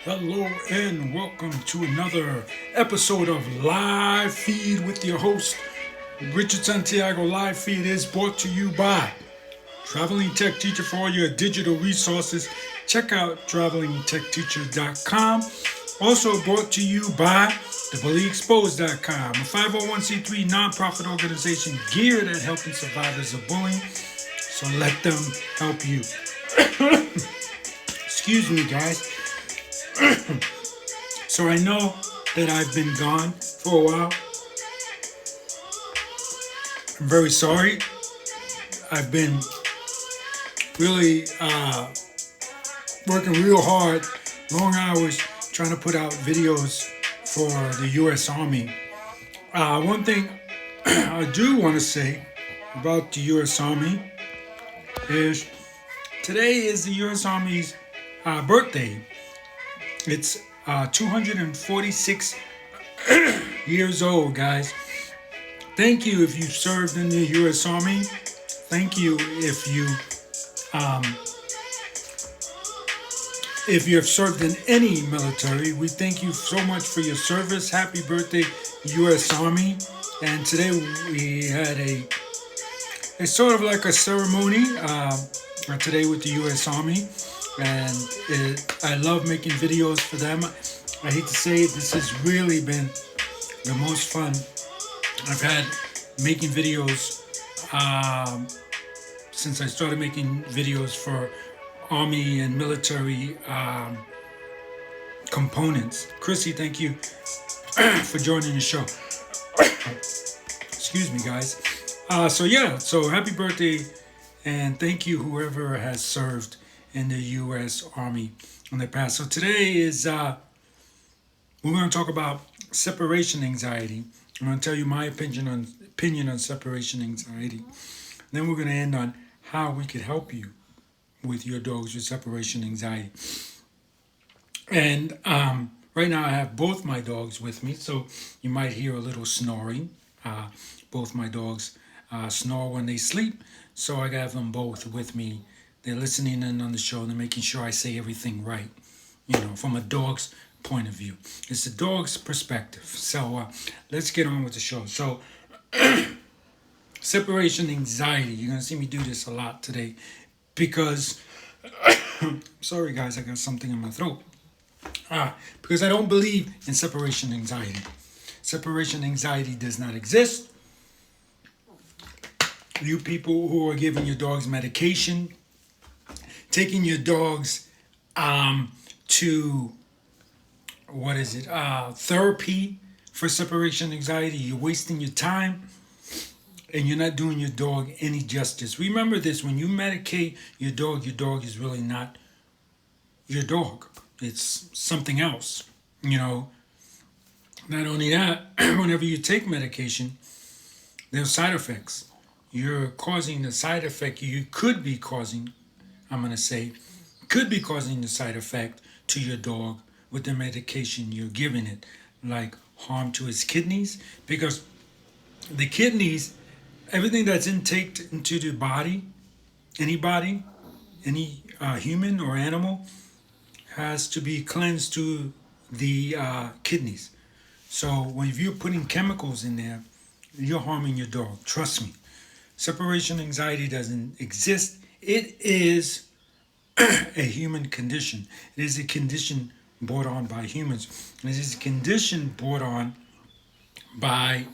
Hello and welcome to another episode of Live Feed with your host, Richard Santiago. Live Feed is brought to you by Traveling Tech Teacher for all your digital resources. Check out travelingtechteacher.com. Also brought to you by thebullyexposed.com, a 501c3 nonprofit organization geared at helping survivors of bullying. So let them help you. Excuse me, guys. So I know that I've been gone for a while. I'm very sorry. I've been really working real hard, long hours, trying to put out videos for the U.S. Army. One thing I do want to say about the U.S. Army is today is the U.S. Army's birthday. It's 246 years old, guys. Thank you if you've served in the U.S. Army. Thank you if you have served in any military. We thank you so much for your service. Happy birthday, U.S. Army. And today we had it's sort of like a ceremony today with the U.S. Army. And I love making videos for them. I hate to say it, this has really been the most fun I've had making videos since I started making videos for Army and military components. Chrissy, thank you for joining the show. Excuse me, guys. So happy birthday and thank you whoever has served in the U.S. Army in the past. So today is we're going to talk about separation anxiety. I'm going to tell you my opinion on separation anxiety. Then we're going to end on how we could help you with your dogs with separation anxiety. And right now I have both my dogs with me, so you might hear a little snoring. Both my dogs snore when they sleep, so I have them both with me. They're listening in on the show and they're making sure I say everything right, from a dog's point of view. It's the dog's perspective. So let's get on with the show. So separation anxiety. You're going to see me do this a lot today because, sorry guys, I got something in my throat. Because I don't believe in separation anxiety. Separation anxiety does not exist. You people who are giving your dogs medication, taking your dogs to therapy for separation anxiety, you're wasting your time and you're not doing your dog any justice. Remember this: when you medicate your dog is really not your dog. It's something else. Not only that, whenever you take medication, there's side effects. You're causing the side effect you could be causing, could be causing the side effect to your dog with the medication you're giving it, like harm to its kidneys, because the kidneys, everything that's intaked into the body, any human or animal, has to be cleansed to the kidneys. So when you're putting chemicals in there, you're harming your dog. Trust me. Separation anxiety doesn't exist. It is a human condition. It is a condition brought on by humans. It is a condition brought on by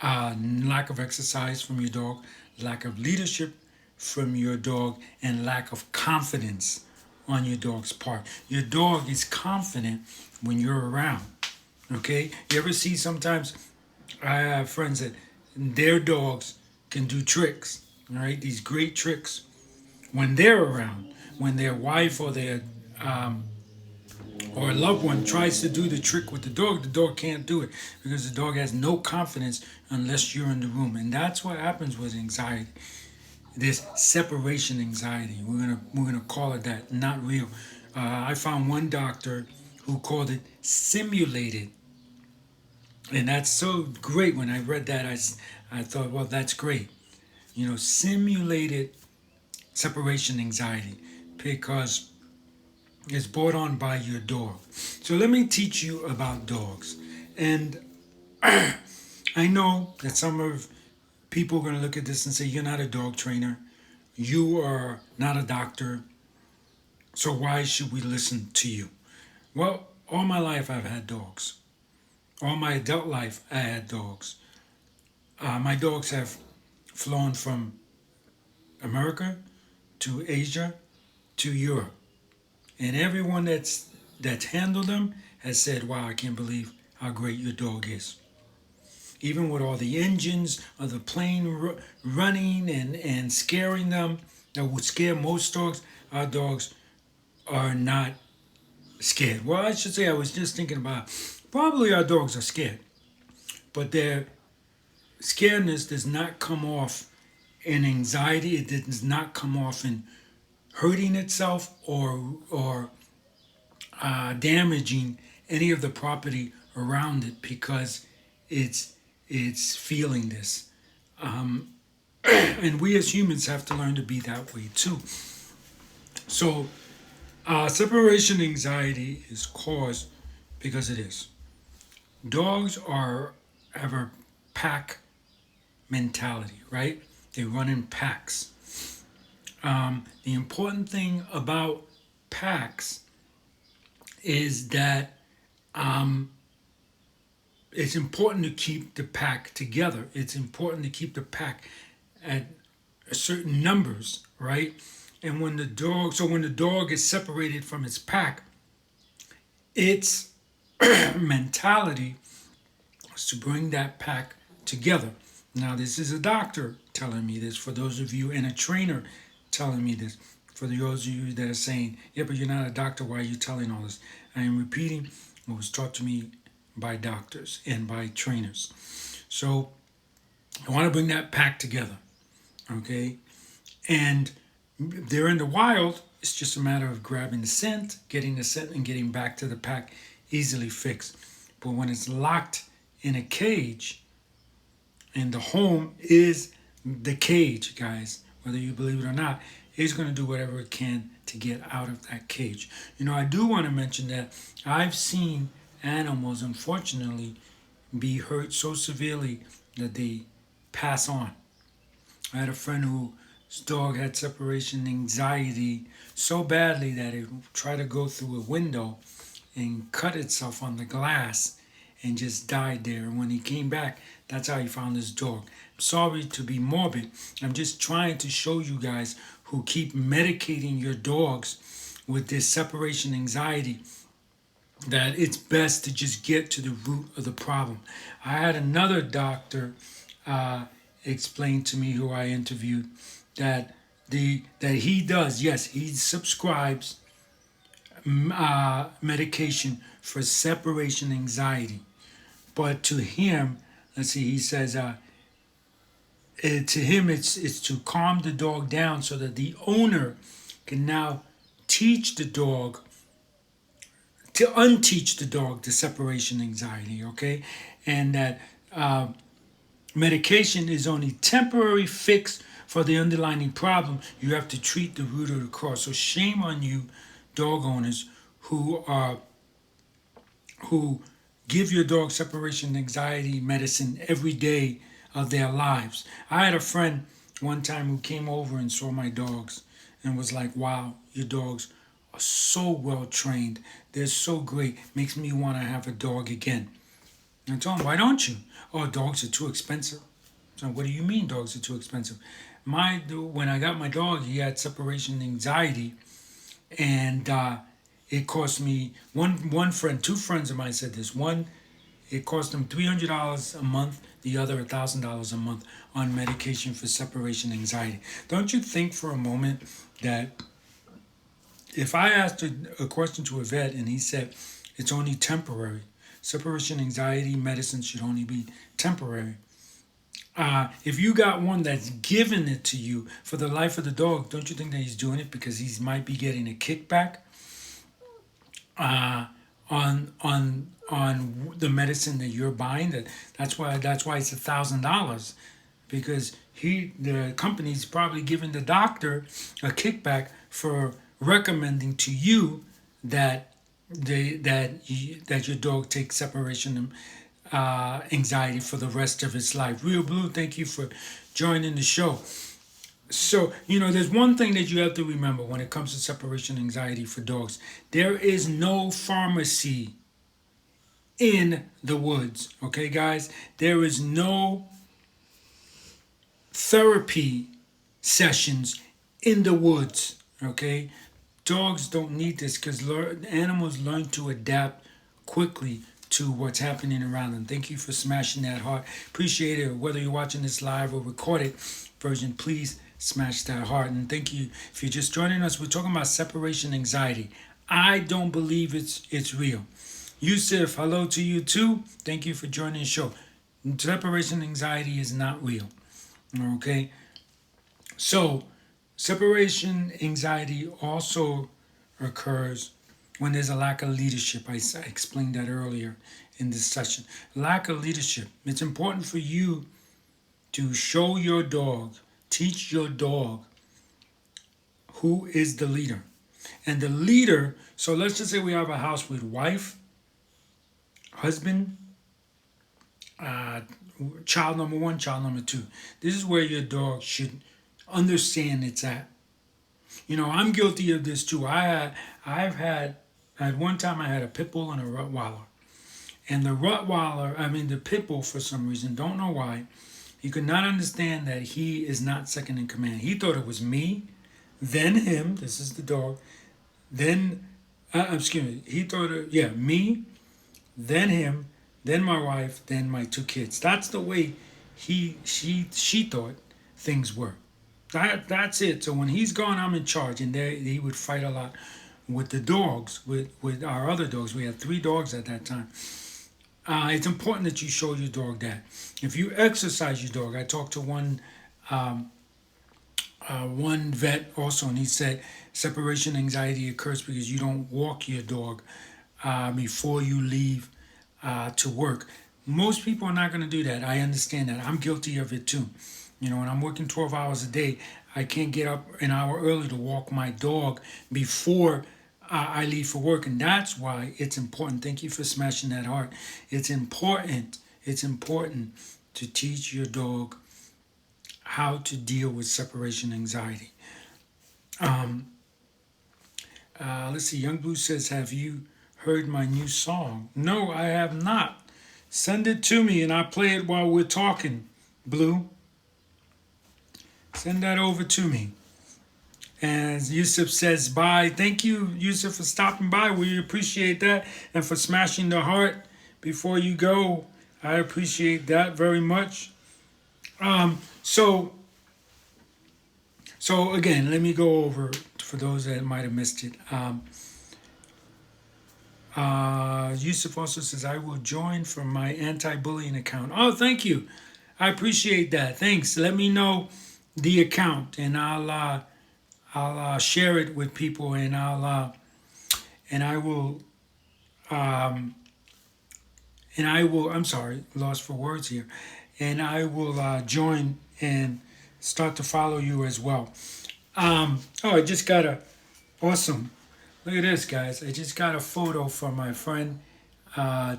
lack of exercise from your dog, lack of leadership from your dog, and lack of confidence on your dog's part. Your dog is confident when you're around. Okay? You ever see sometimes, I have friends that their dogs can do tricks, all right? These great tricks when they're around. When their wife or their or a loved one tries to do the trick with the dog can't do it because the dog has no confidence unless you're in the room. And that's what happens with anxiety. This separation anxiety. We're gonna call it that, not real. I found one doctor who called it simulated. And that's so great. When I read that, I thought, well, that's great. Simulated separation anxiety, because is brought on by your dog. So let me teach you about dogs. And I know that some of people are going to look at this and say, you're not a dog trainer. You are not a doctor. So why should we listen to you? Well, all my life I've had dogs. All my adult life I had dogs. My dogs have flown from America to Asia to Europe. And everyone that's handled them has said, wow, I can't believe how great your dog is. Even with all the engines of the plane running and scaring them, that would scare most dogs, our dogs are not scared. Well, I should say, I was just thinking about probably our dogs are scared, but their scaredness does not come off in anxiety. It does not come off in hurting itself or damaging any of the property around it because it's feeling this. Um, and we as humans have to learn to be that way too. So separation anxiety is caused because it is. Dogs are have a pack mentality, right? They run in packs. The important thing about packs is that um, it's important to keep the pack together. It's important to keep the pack at certain numbers, right? And when the dog is separated from its pack, its mentality is to bring that pack together. Now, this is a doctor telling me this, for those of you, and a trainer telling me this, for those of you that are saying, yeah, but you're not a doctor, why are you telling all this? I am repeating what was taught to me by doctors and by trainers. So I want to bring that pack together, okay? And they're in the wild, it's just a matter of grabbing the scent, getting the scent, and getting back to the pack, easily fixed. But when it's locked in a cage, and the home is the cage, guys, whether you believe it or not, it's going to do whatever it can to get out of that cage. You know, I do want to mention that I've seen animals, unfortunately, be hurt so severely that they pass on. I had a friend whose dog had separation anxiety so badly that it tried to go through a window and cut itself on the glass and just died there. And when he came back, that's how he found his dog. I'm sorry to be morbid. I'm just trying to show you guys who keep medicating your dogs with this separation anxiety that it's best to just get to the root of the problem. I had another doctor explain to me, who I interviewed, that he does, yes, he subscribes medication for separation anxiety. But to him, let's see, he says, to him, it's to calm the dog down so that the owner can now teach the dog to unteach the dog the separation anxiety, okay? And that medication is only temporary fix for the underlying problem. You have to treat the root of the cause. So shame on you, dog owners, who give your dog separation anxiety medicine every day of their lives. I had a friend one time who came over and saw my dogs and was like, wow, your dogs are so well trained. They're so great. Makes me want to have a dog again. And I told him, why don't you? Oh, dogs are too expensive. So what do you mean dogs are too expensive? When I got my dog, he had separation anxiety, and it cost me one friend, two friends of mine said this. One, it cost them $300 a month. The other $1,000 a month on medication for separation anxiety. Don't you think for a moment that if I asked a question to a vet and he said it's only temporary, separation anxiety medicine should only be temporary. If you got one that's giving it to you for the life of the dog, don't you think that he's doing it because he might be getting a kickback on the medicine that you're buying? That's why it's $1,000, because the company's probably giving the doctor a kickback for recommending to you that your dog takes separation anxiety for the rest of its life. Real Blue, thank you for joining the show. So, there's one thing that you have to remember when it comes to separation anxiety for dogs. There is no pharmacy in the woods, okay, guys? There is no therapy sessions in the woods, okay? Dogs don't need this because animals learn to adapt quickly to what's happening around them. Thank you for smashing that heart. Appreciate it. Whether you're watching this live or recorded version, please smash that heart. And thank you if you're just joining us. We're talking about separation anxiety. I don't believe it's real. Yusuf, hello to you too. Thank you for joining the show. Separation anxiety is not real. Okay? So, separation anxiety also occurs when there's a lack of leadership. I explained that earlier in this session. Lack of leadership. It's important for you to show your dog, teach your dog who is the leader. And the leader, so let's just say we have a house with wife, husband, child number one, child number two. This is where your dog should understand it's at. I'm guilty of this too. At one time I had a pit bull and a Rottweiler. And the pit bull, for some reason, don't know why, he could not understand that he is not second in command. He thought it was me, then him, this is the dog, then, he thought, me, then him, then my wife, then my two kids. That's the way she thought things were. That's it. So when he's gone, I'm in charge. And he would fight a lot with the dogs, with our other dogs. We had 3 dogs at that time. It's important that you show your dog that. If you exercise your dog, I talked to one vet also, and he said separation anxiety occurs because you don't walk your dog before you leave to work. Most people are not going to do that. I understand that. I'm guilty of it too. When I'm working 12 hours a day, I can't get up an hour early to walk my dog before I leave for work. And that's why it's important. Thank you for smashing that heart. It's important to teach your dog how to deal with separation anxiety. Let's see. Young Blue says, have you heard my new song? No, I have not. Send it to me and I'll play it while we're talking, Blue. Send that over to me. And Yusuf says, bye. Thank you, Yusuf, for stopping by. We appreciate that. And for smashing the heart before you go. I appreciate that very much. So again, let me go over for those that might have missed it. Yusuf also says, I will join from my anti-bullying account. Oh, thank you. I appreciate that. Thanks. Let me know the account and I'll share it with people and I will I'm sorry, lost for words here. And I will join and start to follow you as well. I just got awesome. Look at this, guys. I just got a photo from my friend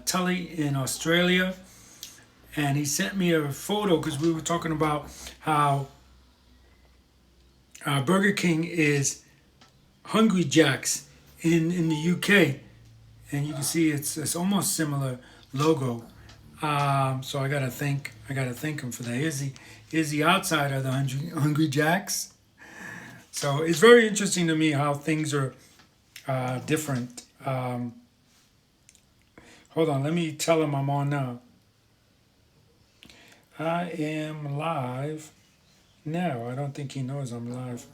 Tully in Australia. And he sent me a photo because we were talking about how Burger King is Hungry Jack's in the UK. And you can see it's almost similar logo. So I gotta thank him for that. Here's the outside of the Hungry Jacks. So it's very interesting to me how things are different. Hold on, let me tell him I'm on now. I am live now. I don't think he knows I'm live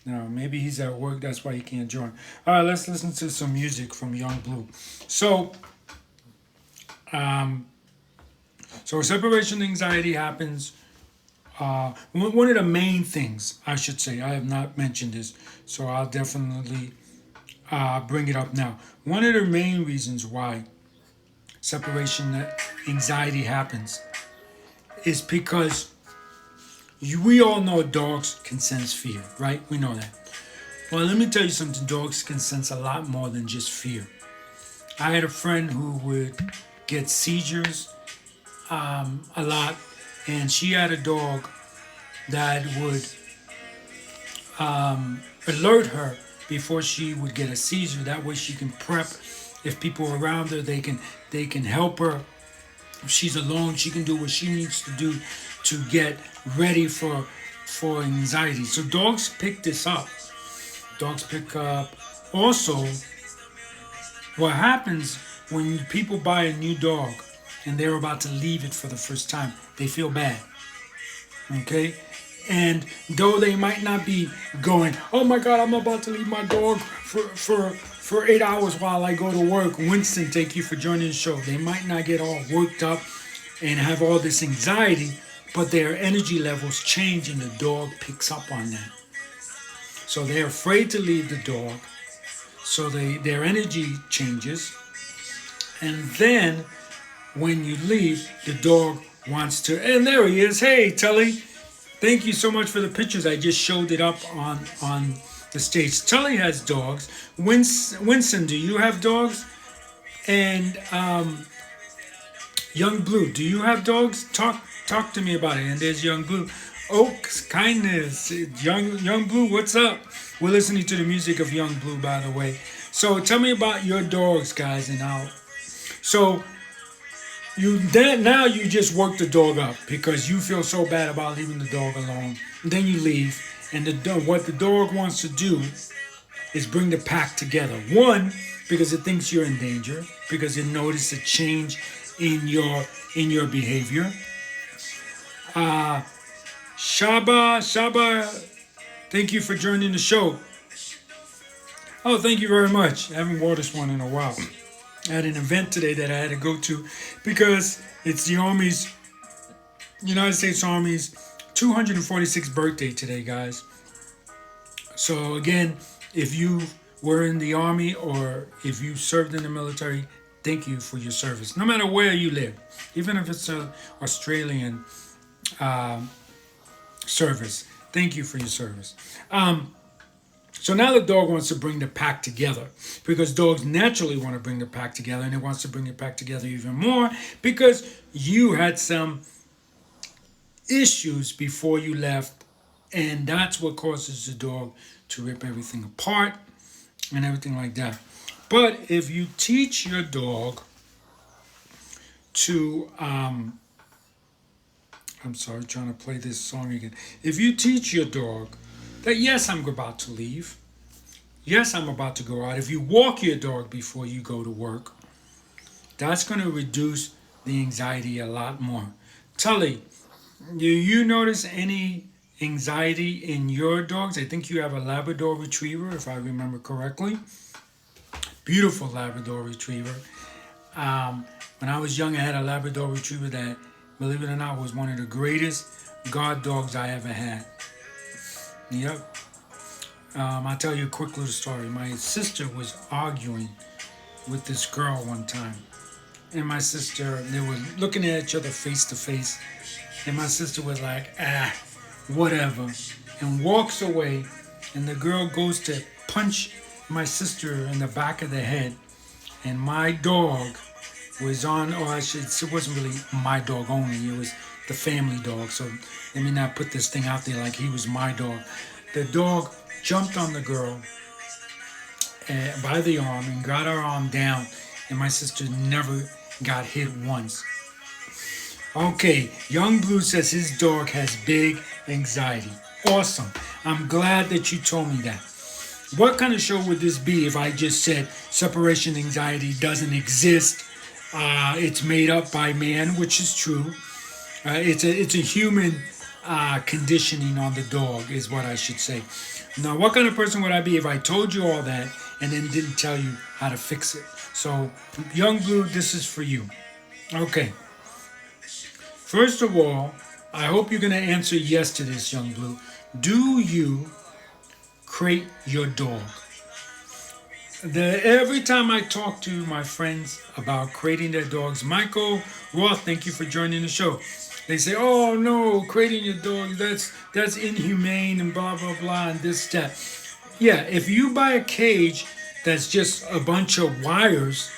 now. Maybe he's at work, that's why he can't join. All right, let's listen to some music from Young Blue. So separation anxiety happens. One of the main things, I should say, I have not mentioned this, so I'll definitely bring it up now. One of the main reasons why separation anxiety happens is because we all know dogs can sense fear, right? We know that. Well, let me tell you something. Dogs can sense a lot more than just fear. I had a friend who would get seizures a lot, and she had a dog that would alert her before she would get a seizure. That way, she can prep. If people are around her, they can help her. If she's alone, she can do what she needs to do to get ready for anxiety. So dogs pick this up. Dogs pick up. Also, what happens when people buy a new dog and they're about to leave it for the first time? They feel bad. Okay? And though they might not be going, oh my God, I'm about to leave my dog for 8 hours while I go to work. Winston, thank you for joining the show. They might not get all worked up and have all this anxiety, but their energy levels change and the dog picks up on that. So they're afraid to leave the dog. So their energy changes. And then when you leave, the dog wants to, and there he is. Hey, Tully. Thank you so much for the pictures. I just showed it up on the stage. Tully has dogs. Winston, do you have dogs? And Young Blue, do you have dogs? Talk to me about it. And there's Young Blue. Oaks, kindness, Young Blue, what's up? We're listening to the music of Young Blue, by the way. So tell me about your dogs, guys, and how. So now you just work the dog up because you feel so bad about leaving the dog alone. And then you leave, and what the dog wants to do is bring the pack together. One, because it thinks you're in danger, because it noticed a change in your behavior. Shaba, thank you for joining the show. Oh, thank you very much. I haven't worn this one in a while. I had an event today that I had to go to because it's the United States Army's 246th birthday today, guys. So again, if you were in the Army or if you served in the military, thank you for your service. No matter where you live, even if it's an Australian service, thank you for your service. So now the dog wants to bring the pack together because dogs naturally want to bring the pack together, and it wants to bring it back together even more because you had some issues before you left, and that's what causes the dog to rip everything apart and everything like that. But if you teach your dog to I'm sorry, trying to play this song again. If you teach your dog that yes, I'm about to leave. Yes, I'm about to go out. If you walk your dog before you go to work, that's going to reduce the anxiety a lot more. Tully, do you notice any anxiety in your dogs? I think you have a Labrador Retriever, if I remember correctly. Beautiful Labrador Retriever. When I was young, I had a Labrador Retriever that, believe it or not, was one of the greatest guard dogs I ever had. Yep. I'll tell you a quick little story. My sister was arguing with this girl one time. And my sister, they were looking at each other face to face. And my sister was like, whatever. And walks away. And the girl goes to punch my sister in the back of the head. And my dog was on, it wasn't really my dog only. It was the family dog. So let me not put this thing out there like he was my dog. The dog jumped on the girl by the arm and got her arm down, and my sister never got hit once. Okay, Young Blue says his dog has big anxiety. Awesome. I'm glad that you told me that. What kind of show would this be if I just said separation anxiety doesn't exist? It's made up by man, which is true. It's a human conditioning on the dog, is what I should say. Now, what kind of person would I be if I told you all that and then didn't tell you how to fix it? So, Young Blue, this is for you. Okay. First of all, I hope you're going to answer yes to this, Young Blue. Do you crate your dog? Every time I talk to my friends about crating their dogs, Michael Roth, thank you for joining the show. They say, oh no, crating your dog, that's inhumane and blah, blah, blah, and this, that. Yeah, if you buy a cage that's just a bunch of wires,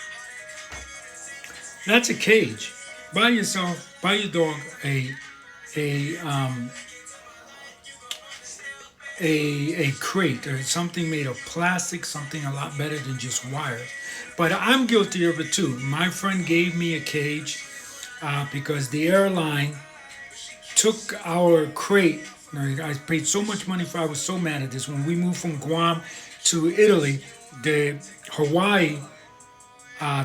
that's a cage. Buy your dog a um, a crate or something made of plastic, something a lot better than just wires. But I'm guilty of it too. My friend gave me a cage because the airline took our crate. I paid so much money for. I was so mad at this when we moved from Guam to Italy. The Hawaii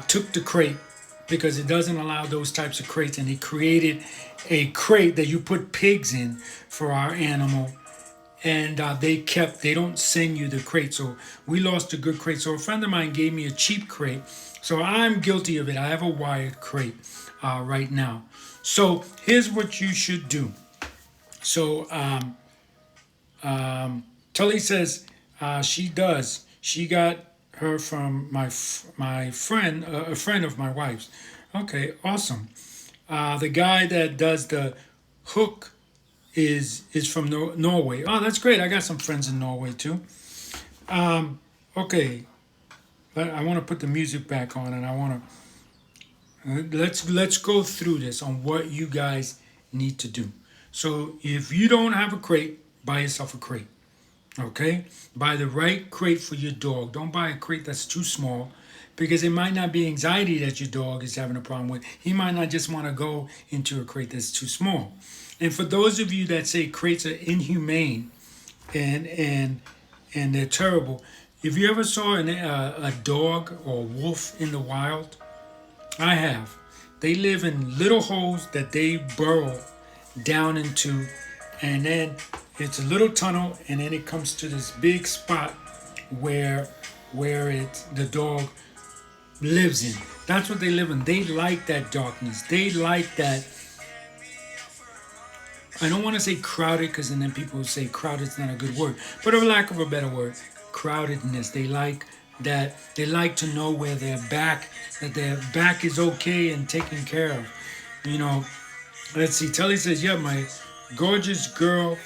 took the crate because it doesn't allow those types of crates, and it created a crate that you put pigs in for our animal. And they don't send you the crate, so we lost a good crate. So a friend of mine gave me a cheap crate, so I'm guilty of it. I have a wired crate right now. So here's what you should do. So Tully says she does. She got her from my friend, a friend of my wife's. Okay, awesome. The guy that does the hook is from Norway. Oh, that's great. I got some friends in Norway too. Okay, but I want to put the music back on, and I want to let's go through this on what you guys need to do. So if you don't have a crate, buy yourself a crate. Okay, buy the right crate for your dog. Don't buy a crate that's too small, because it might not be anxiety that your dog is having a problem with. He might not just want to go into a crate that's too small. And for those of you that say crates are inhumane and they're terrible, if you ever saw a dog or a wolf in the wild, I have. They live in little holes that they burrow down into, and then it's a little tunnel, and then it comes to this big spot where the dog lives in. That's what they live in. They like that darkness. They like that. I don't want to say crowded, because then people will say crowded is not a good word, but for lack of a better word, crowdedness. They like that. They like to know where that their back is okay and taken care of. You know, let's see. Telly says, yeah, my gorgeous girl,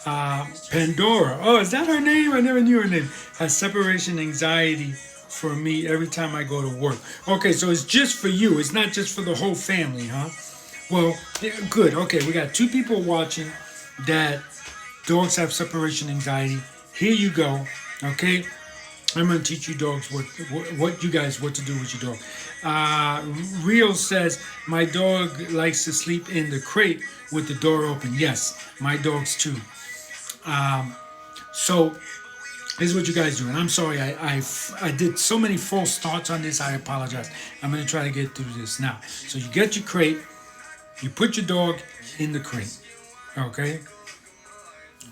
Pandora. Oh, is that her name? I never knew her name. Has separation anxiety for me every time I go to work. Okay, so it's just for you. It's not just for the whole family, huh? Well, yeah, good. Okay, we got two people watching that dogs have separation anxiety. Here you go. Okay, I'm gonna teach you dogs what you guys what to do with your dog. Rio says my dog likes to sleep in the crate with the door open. Yes, my dogs too. So this is what you guys do, and I'm sorry I did so many false starts on this. I apologize. I'm gonna try to get through this now. So you get your crate. You put your dog in the crate, okay?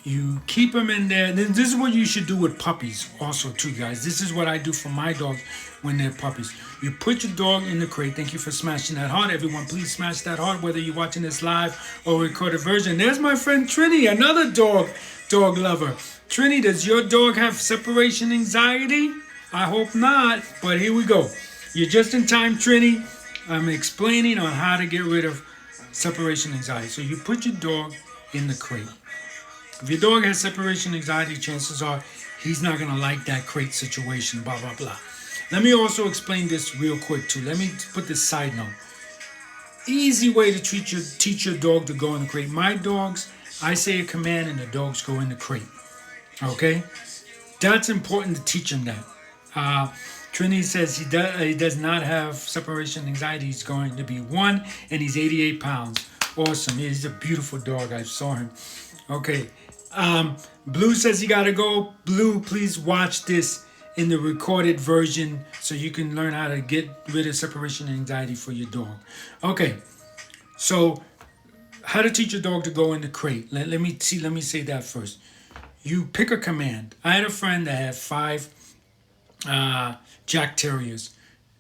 You keep them in there. This is what you should do with puppies also too, guys. This is what I do for my dogs when they're puppies. You put your dog in the crate. Thank you for smashing that heart, everyone. Please smash that heart, whether you're watching this live or recorded version. There's my friend Trini, another dog lover. Trini, does your dog have separation anxiety? I hope not, but here we go. You're just in time, Trini. I'm explaining on how to get rid of separation anxiety. So you put your dog in the crate. If your dog has separation anxiety, chances are he's not going to like that crate situation, blah, blah, blah. Let me also explain this real quick too. Let me put this side note. Easy way to teach your dog to go in the crate. My dogs, I say a command and the dogs go in the crate. Okay? That's important to teach them that. Trinity says he does not have separation anxiety. He's going to be 1 and he's 88 pounds. Awesome. He's a beautiful dog. I saw him. Okay. Blue says he got to go. Blue, please watch this in the recorded version so you can learn how to get rid of separation anxiety for your dog. Okay. So how to teach your dog to go in the crate. Let me say that first. You pick a command. I had a friend that had 5 Jack Terriers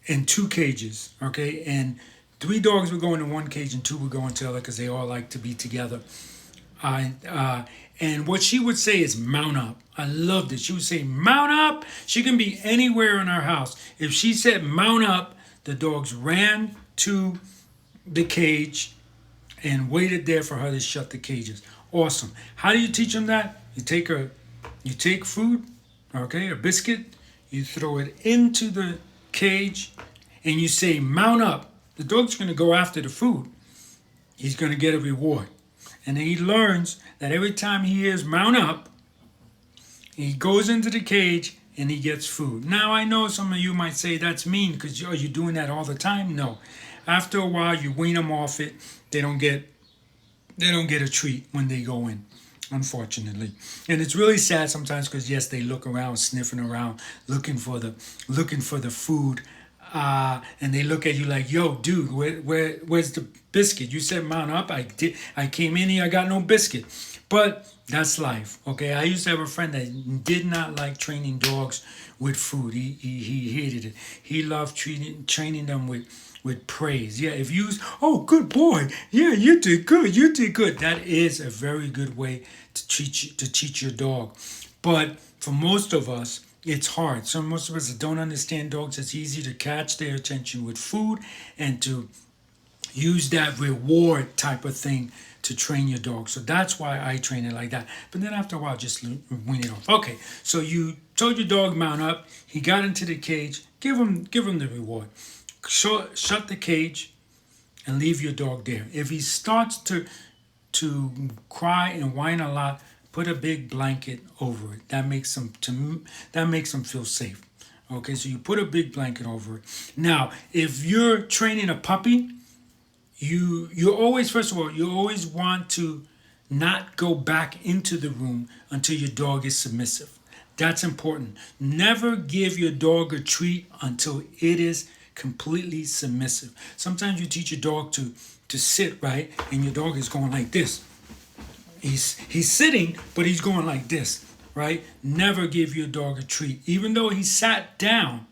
in 2 cages, okay? And 3 dogs would go into 1 cage and 2 would go into the other because they all like to be together. And what she would say is mount up. I loved it. She would say mount up. She can be anywhere in our house. If she said mount up, the dogs ran to the cage and waited there for her to shut the cages. Awesome. How do you teach them that? You take food, okay, a biscuit, you throw it into the cage and you say, mount up. The dog's going to go after the food. He's going to get a reward. And then he learns that every time he hears mount up, he goes into the cage and he gets food. Now, I know some of you might say that's mean because are you doing that all the time? No. After a while, you wean them off it. They don't get a treat when they go in, unfortunately. And it's really sad sometimes because yes, they look around, sniffing around, looking for the food. And they look at you like, "Yo, dude, where's the biscuit? You said mount up. I came in here. I got no biscuit." But that's life, okay? I used to have a friend that did not like training dogs with food. He hated it. He loved training them with praise. Yeah, if you, oh, good boy. Yeah, you did good. You did good. That is a very good way to teach your dog. But for most of us, it's hard. So most of us that don't understand dogs, it's easy to catch their attention with food and to use that reward type of thing to train your dog. So that's why I train it like that. But then after a while, just wean it off. Okay, so you told your dog mount up. He got into the cage. Give him the reward. Shut the cage and leave your dog there. If he starts to cry and whine a lot, put a big blanket over it. That makes him feel safe. Okay, so you put a big blanket over it. Now, if you're training a puppy, you always, first of all, you always want to not go back into the room until your dog is submissive. That's important. Never give your dog a treat until it is completely submissive. Sometimes you teach your dog to sit, right, and your dog is going like this. He's sitting, but he's going like this, right? Never give your dog a treat. Even though he sat down,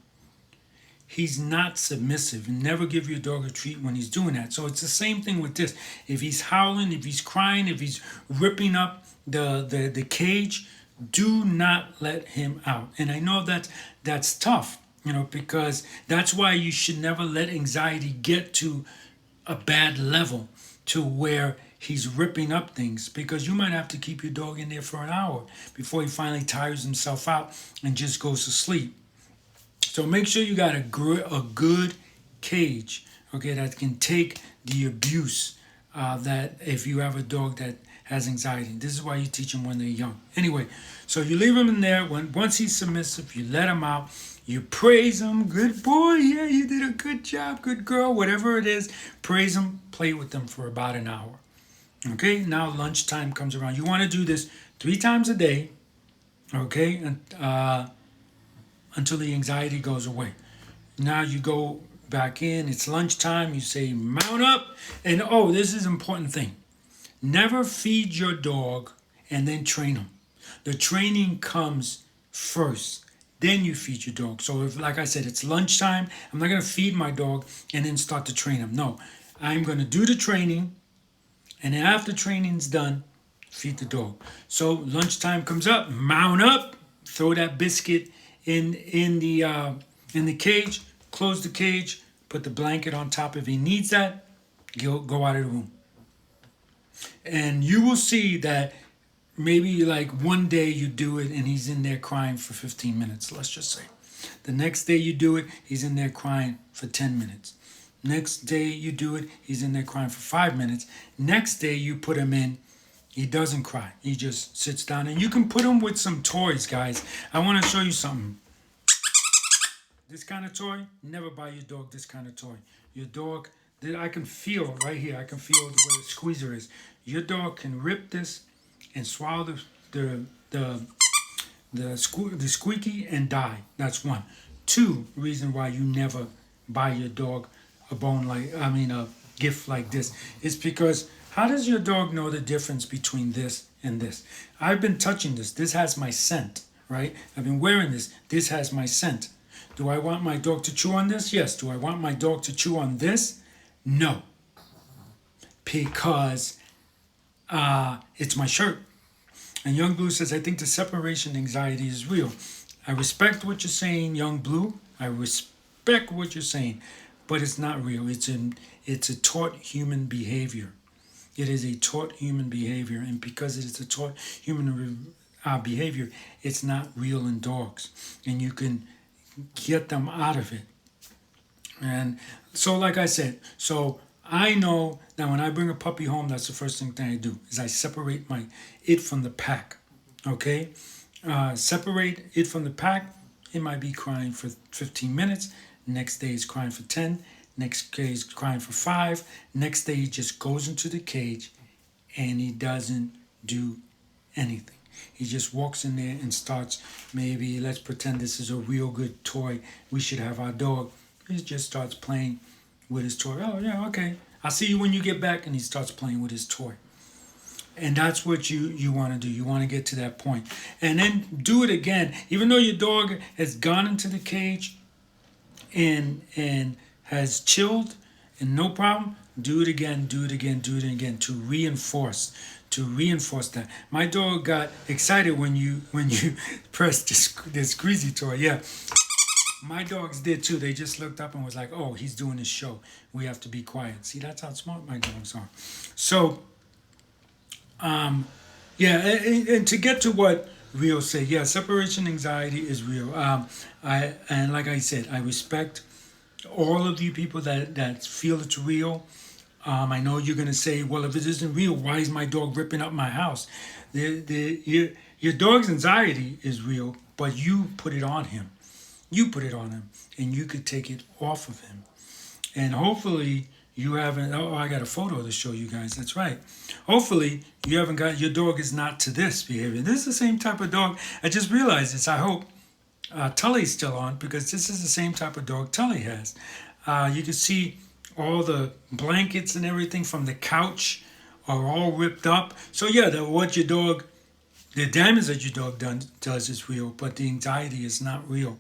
he's not submissive. Never give your dog a treat when he's doing that. So it's the same thing with this. If he's howling, if he's crying, if he's ripping up the cage, do not let him out. And I know that's tough, because that's why you should never let anxiety get to a bad level to where he's ripping up things, because you might have to keep your dog in there for an hour before he finally tires himself out and just goes to sleep. So make sure you got a good cage, okay, that can take the abuse that if you have a dog that has anxiety. This is why you teach them when they're young. Anyway, so you leave him in there. Once he's submissive, you let him out. You praise him. Good boy. Yeah, you did a good job. Good girl. Whatever it is, praise him. Play with them for about an hour. Okay, now lunchtime comes around. You want to do this 3 times a day, okay, until the anxiety goes away. Now you go back in. It's lunchtime. You say, mount up. And, oh, this is an important thing. Never feed your dog and then train him. The training comes first. Then you feed your dog. So if, like I said, it's lunchtime, I'm not going to feed my dog and then start to train him. No, I'm going to do the training, and then after training's done, feed the dog. So lunchtime comes up, mount up, throw that biscuit in the cage, close the cage, put the blanket on top if he needs that, go out of the room. And you will see that maybe like one day you do it and he's in there crying for 15 minutes, let's just say. The next day you do it, he's in there crying for 10 minutes. Next day you do it, he's in there crying for 5 minutes. Next day you put him in, he doesn't cry. He just sits down. And you can put him with some toys, guys. I want to show you something. This kind of toy, never buy your dog this kind of toy. Your dog, I can feel right here, I can feel where the squeezer is. Your dog can rip this and swallow the squeaky and die. That's one. 2 reason why you never buy your dog a gift like this is because how does your dog know the difference between this and this? I've been touching this. This has my scent, right? I've been wearing this. This has my scent. Do I want my dog to chew on this? Yes. Do I want my dog to chew on this? No. Because it's my shirt. And Young Blue says, I think the separation anxiety is real. I respect what you're saying, Young Blue. I respect what you're saying, but it's not real. It's a taught human behavior. It is a taught human behavior, and because it is a taught human behavior, it's not real in dogs, and you can get them out of it. And so, like I said, so I know that when I bring a puppy home, that's the first thing that I do is I separate my it from the pack. Okay, separate it from the pack. It might be crying for 15 minutes. Next day, it's crying for 10. Next day, it's crying for 5. Next day, he just goes into the cage and he doesn't do anything. He just walks in there and starts, maybe let's pretend this is a real good toy. We should have our dog. He just starts playing with his toy. Oh, yeah, okay. I'll see you when you get back. And he starts playing with his toy. And that's what you want to do. You want to get to that point. And then do it again. Even though your dog has gone into the cage and has chilled and no problem, do it again, do it again, do it again to reinforce that. My dog got excited when you pressed this greasy toy. Yeah. My dogs did too. They just looked up and was like, "Oh, he's doing his show. We have to be quiet." See, that's how smart my dogs are. So, yeah, and to get to what Rio said, yeah, separation anxiety is real. And like I said, I respect all of you people that feel it's real. I know you're gonna say, well, if it isn't real, why is my dog ripping up my house? Your dog's anxiety is real, but you put it on him. You put it on him, and you could take it off of him. And hopefully you haven't. Oh, I got a photo to show you guys. That's right. Hopefully you haven't got your dog is not to this behavior. This is the same type of dog. I just realized this. I hope Tully's still on because this is the same type of dog Tully has. You can see all the blankets and everything from the couch are all ripped up. So yeah, the damage that your dog does is real, but the anxiety is not real.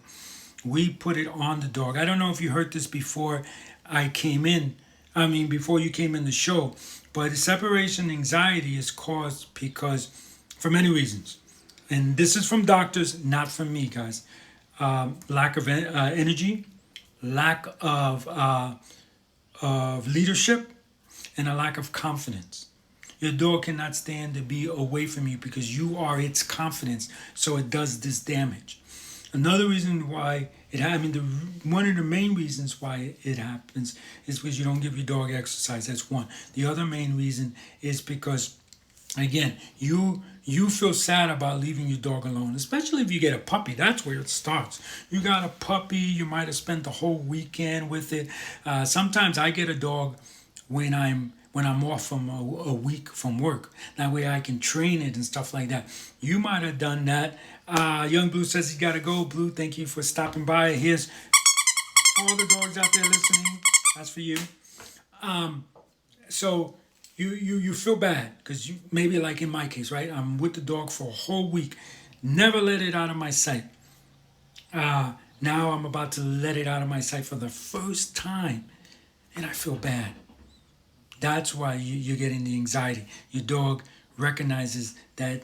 We put it on the dog. I don't know if you heard this before I came in. I mean, before you came in the show, but separation anxiety is caused because for many reasons, and this is from doctors, not from me, guys. Lack of energy, lack of leadership, and a lack of confidence. Your dog cannot stand to be away from you because you are its confidence, so it does this damage. Another reason why one of the main reasons why it happens is because you don't give your dog exercise. That's one. The other main reason is because, again, you feel sad about leaving your dog alone, especially if you get a puppy. That's where it starts. You got a puppy, you might have spent the whole weekend with it. Sometimes I get a dog when I'm off from a week from work. That way I can train it and stuff like that. You might have done that. Young Blue says he got to go. Blue, thank you for stopping by. Here's all the dogs out there listening. That's for you. So you feel bad because you maybe like in my case, right? I'm with the dog for a whole week. Never let it out of my sight. Now I'm about to let it out of my sight for the first time. And I feel bad. That's why you're getting the anxiety. Your dog recognizes that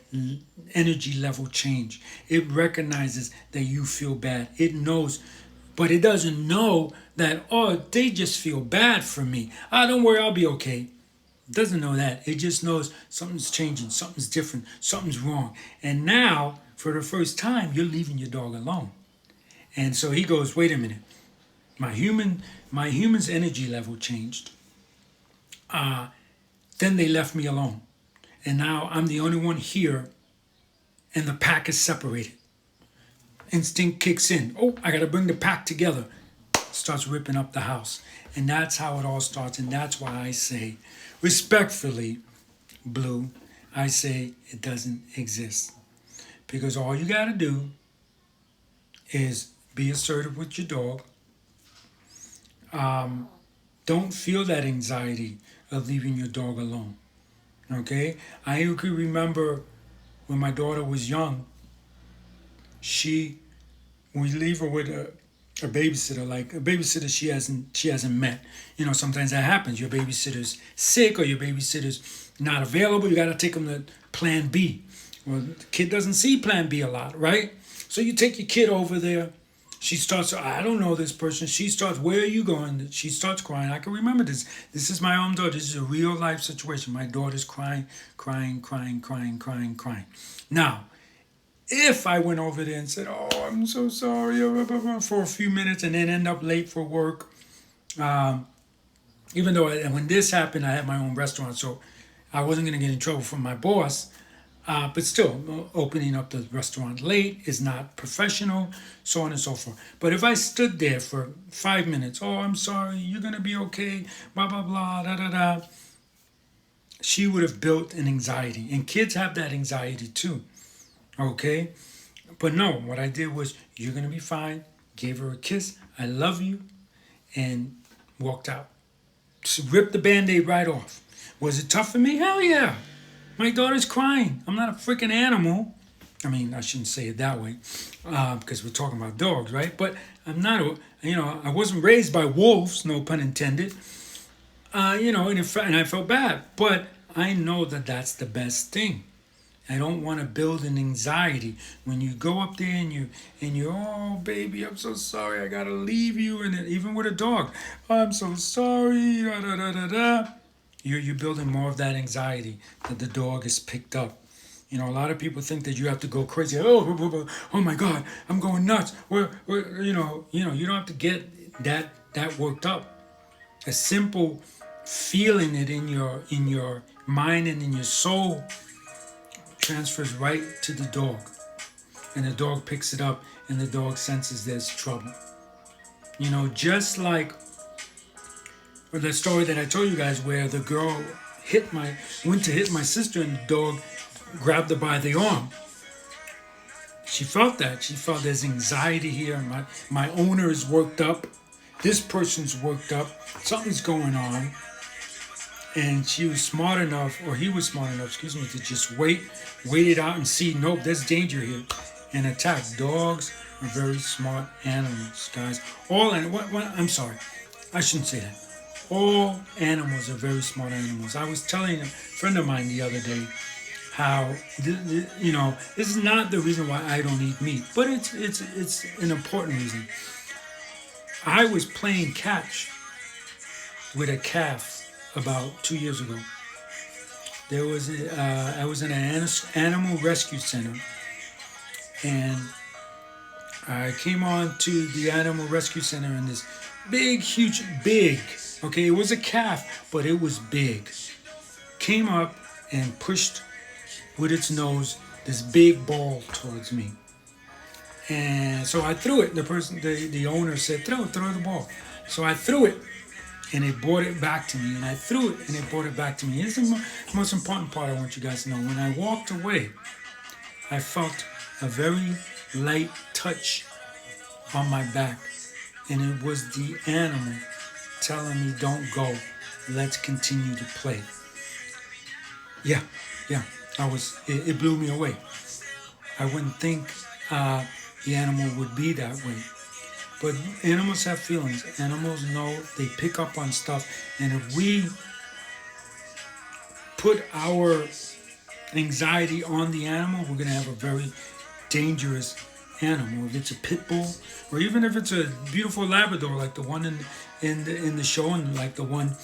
energy level change. It recognizes that you feel bad. It knows, but it doesn't know that, oh, they just feel bad for me. Don't worry, I'll be okay. It doesn't know that. It just knows something's changing, something's different, something's wrong. And now, for the first time, you're leaving your dog alone. And so he goes, wait a minute. My human's energy level changed. Then they left me alone. And now I'm the only one here and the pack is separated. Instinct kicks in. Oh, I got to bring the pack together. Starts ripping up the house. And that's how it all starts. And that's why I say, respectfully, Blue, I say it doesn't exist. Because all you got to do is be assertive with your dog. Don't feel that anxiety of leaving your dog alone. Okay? I can remember when my daughter was young, we leave her with a babysitter, like a babysitter she hasn't met. You know, sometimes that happens. Your babysitter's sick or your babysitter's not available. You got to take them to plan B. Well, the kid doesn't see plan B a lot, right? So you take your kid over there. She starts, I don't know this person. She starts, where are you going? She starts crying. I can remember this. This is my own daughter. This is a real life situation. My daughter's crying. Now, If I went over there and said, "Oh, I'm so sorry," for a few minutes and then end up late for work, um, even though when this happened, I had my own restaurant, so I wasn't going to get in trouble from my boss. But still, opening up the restaurant late is not professional, so on and so forth. But if I stood there for 5 minutes, "Oh, I'm sorry, you're going to be okay, blah, blah, blah, da, da, da," she would have built an anxiety. And kids have that anxiety too, okay? But no, what I did was, "You're going to be fine," gave her a kiss, "I love you," and walked out. Just ripped the band aid right off. Was it tough for me? Hell yeah. My daughter's crying. I'm not a freaking animal. I mean, I shouldn't say it that way, because we're talking about dogs, right? But I'm not, I wasn't raised by wolves, no pun intended. And I felt bad. But I know that that's the best thing. I don't want to build an anxiety when you go up there and you, "Oh baby, I'm so sorry, I gotta leave you," and then, even with a dog, "I'm so sorry, da da da da da." You're building more of that anxiety that the dog is picked up. A lot of people think that you have to go crazy. Oh my God, I'm going nuts. You don't have to get that worked up. A simple feeling it in your mind and in your soul transfers right to the dog, and the dog picks it up, and the dog senses there's trouble. Just like the story that I told you guys, where the girl went to hit my sister, and the dog grabbed her by the arm. She felt that. She felt there's anxiety here. My owner is worked up. This person's worked up. Something's going on. And she was smart enough, or he was smart enough, excuse me, to just wait it out and see, nope, there's danger here, and attack. Dogs are very smart animals, guys. I'm sorry, I shouldn't say that. All animals are very smart animals. I was telling a friend of mine the other day how, this is not the reason why I don't eat meat, but it's an important reason. I was playing catch with a calf about 2 years ago. I was in an animal rescue center, and I came on to the animal rescue center, and this big, okay, it was a calf, but it was big, came up and pushed with its nose this big ball towards me. And so I threw it. The owner said, throw the ball. So I threw it, and it brought it back to me. And I threw it, and it brought it back to me. Here's the most important part I want you guys to know. When I walked away, I felt a very light touch on my back. And it was the animal telling me, "Don't go. Let's continue to play." Yeah. It blew me away. I wouldn't think the animal would be that way. But animals have feelings. Animals know, they pick up on stuff. And if we put our anxiety on the animal, we're going to have a very dangerous animal. If it's a pit bull, or even if it's a beautiful Labrador, like the one in the show, and like the one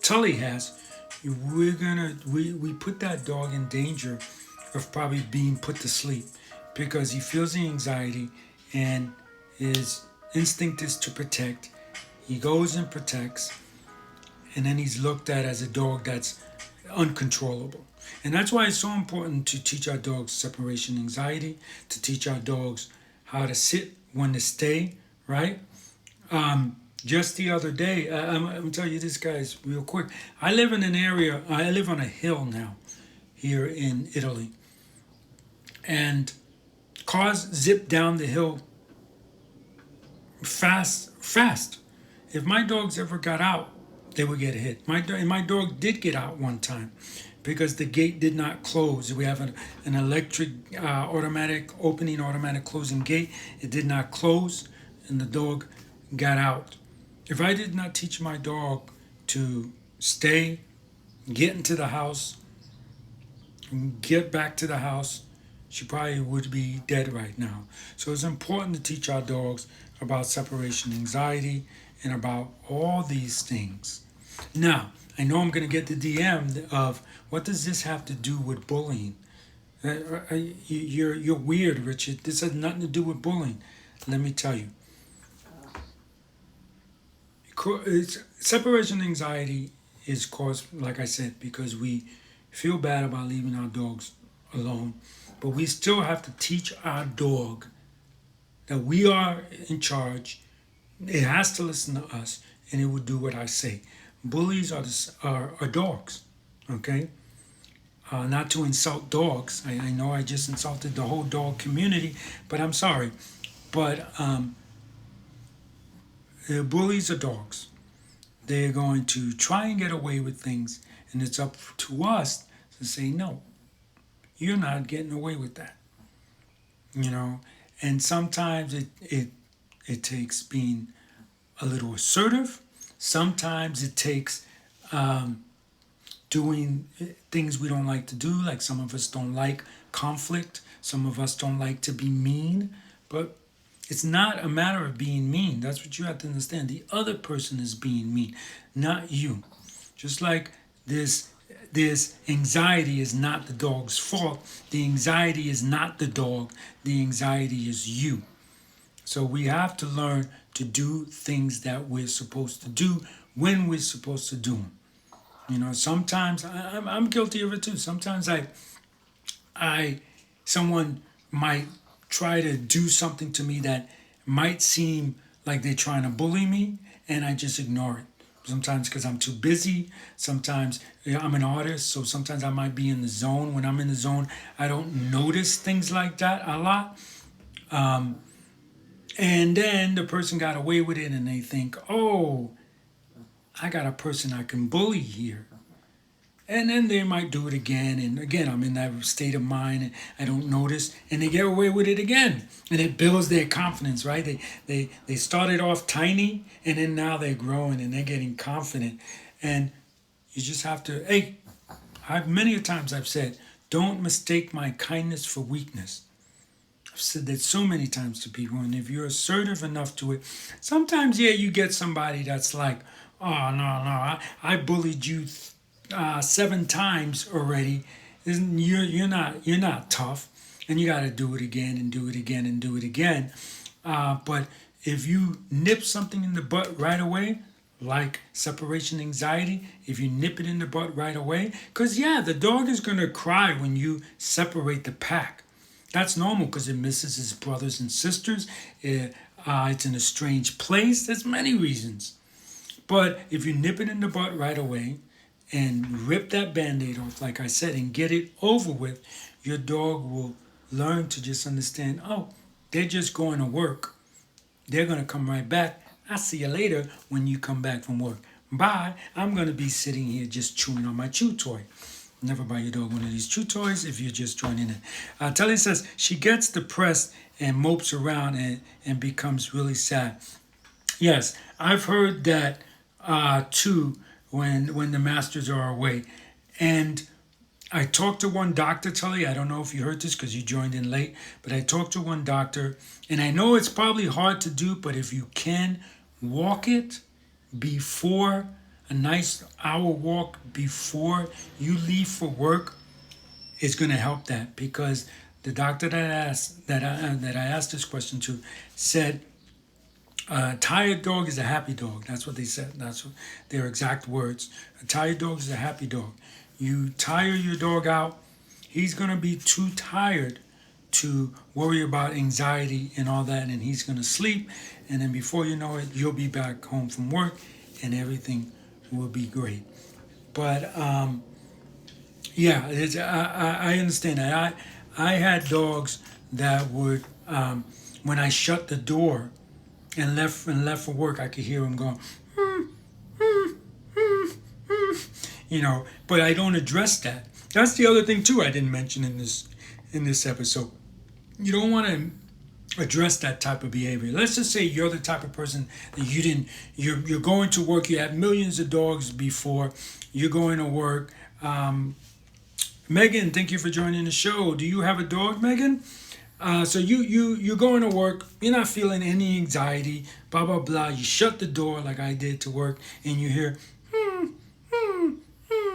Tully has, we put that dog in danger of probably being put to sleep, because he feels the anxiety, and his instinct is to protect. He goes and protects, and then he's looked at as a dog that's uncontrollable. And that's why it's so important to teach our dogs separation anxiety, to teach our dogs how to sit, when to stay, right? Just the other day, I'm going to tell you this, guys, real quick. I live on a hill now, here in Italy. And cars zip down the hill fast. If my dogs ever got out, they would get hit. My dog did get out one time, because the gate did not close. We have an electric automatic opening, automatic closing gate. It did not close, and the dog got out. If I did not teach my dog to stay, get into the house, get back to the house, she probably would be dead right now. So it's important to teach our dogs about separation anxiety and about all these things. Now, I know I'm going to get the DM of, what does this have to do with bullying? You're weird, Richard. This has nothing to do with bullying. Let me tell you, separation anxiety is caused, like I said, because we feel bad about leaving our dogs alone, but we still have to teach our dog that we are in charge. It has to listen to us, and it will do what I say. Bullies are dogs, okay? Not to insult dogs. I know I just insulted the whole dog community, but I'm sorry. But bullies are dogs. They're going to try and get away with things, and it's up to us to say, no, you're not getting away with that. You know, and sometimes it takes being a little assertive. Sometimes it takes doing things we don't like to do. Like some of us don't like conflict. Some of us don't like to be mean. But it's not a matter of being mean. That's what you have to understand. The other person is being mean, not you. Just like this anxiety is not the dog's fault. The anxiety is not the dog. The anxiety is you. So we have to learn to do things that we're supposed to do when we're supposed to do them. You know, sometimes I'm guilty of it too. Sometimes someone might try to do something to me that might seem like they're trying to bully me, and I just ignore it. Sometimes because I'm too busy. Sometimes I'm an artist, so sometimes I might be in the zone. When I'm in the zone, I don't notice things like that a lot. And then the person got away with it, and they think, oh, I got a person I can bully here. And then they might do it again. And again, I'm in that state of mind and I don't notice. And they get away with it again. And it builds their confidence, right? They started off tiny and then now they're growing and they're getting confident. And you just have to, hey, many times I've said, don't mistake my kindness for weakness. I've said that so many times to people. And if you're assertive enough to it, sometimes, yeah, you get somebody that's like, oh, no, I bullied you 7 times already. You're not tough, and you got to do it again and do it again and do it again. But if you nip something in the butt right away, like separation anxiety, if you nip it in the butt right away, because yeah, the dog is gonna cry when you separate the pack. That's normal because it misses its brothers and sisters. It's in a strange place. There's many reasons. But if you nip it in the butt right away and rip that Band-Aid off, like I said, and get it over with, your dog will learn to just understand, oh, they're just going to work. They're going to come right back. I'll see you later when you come back from work. Bye. I'm going to be sitting here just chewing on my chew toy. Never buy your dog one of these chew toys if you're just joining in. Telly says she gets depressed and mopes around and becomes really sad. Yes, I've heard that too when the masters are away. And I talked to one doctor, Tully. I don't know if you heard this because you joined in late, but I talked to one doctor, and I know it's probably hard to do, but if you can walk it before a nice hour walk before you leave for work, is going to help that, because the doctor that I asked this question to said a tired dog is a happy dog. That's what they said. That's what, their exact words. A tired dog is a happy dog. You tire your dog out, he's going to be too tired to worry about anxiety and all that, and he's going to sleep, and then before you know it, you'll be back home from work and everything will be great. But yeah, I understand that. I had dogs that would, when I shut the door and left for work, I could hear them going, you know. But I don't address that. That's the other thing too I didn't mention in this episode. You don't want to address that type of behavior. Let's just say you're the type of person that you're going to work, you had millions of dogs before, you're going to work. Megan, thank you for joining the show. Do you have a dog, Megan? So you're going to work, you're not feeling any anxiety, blah, blah, blah. You shut the door like I did to work, and you hear,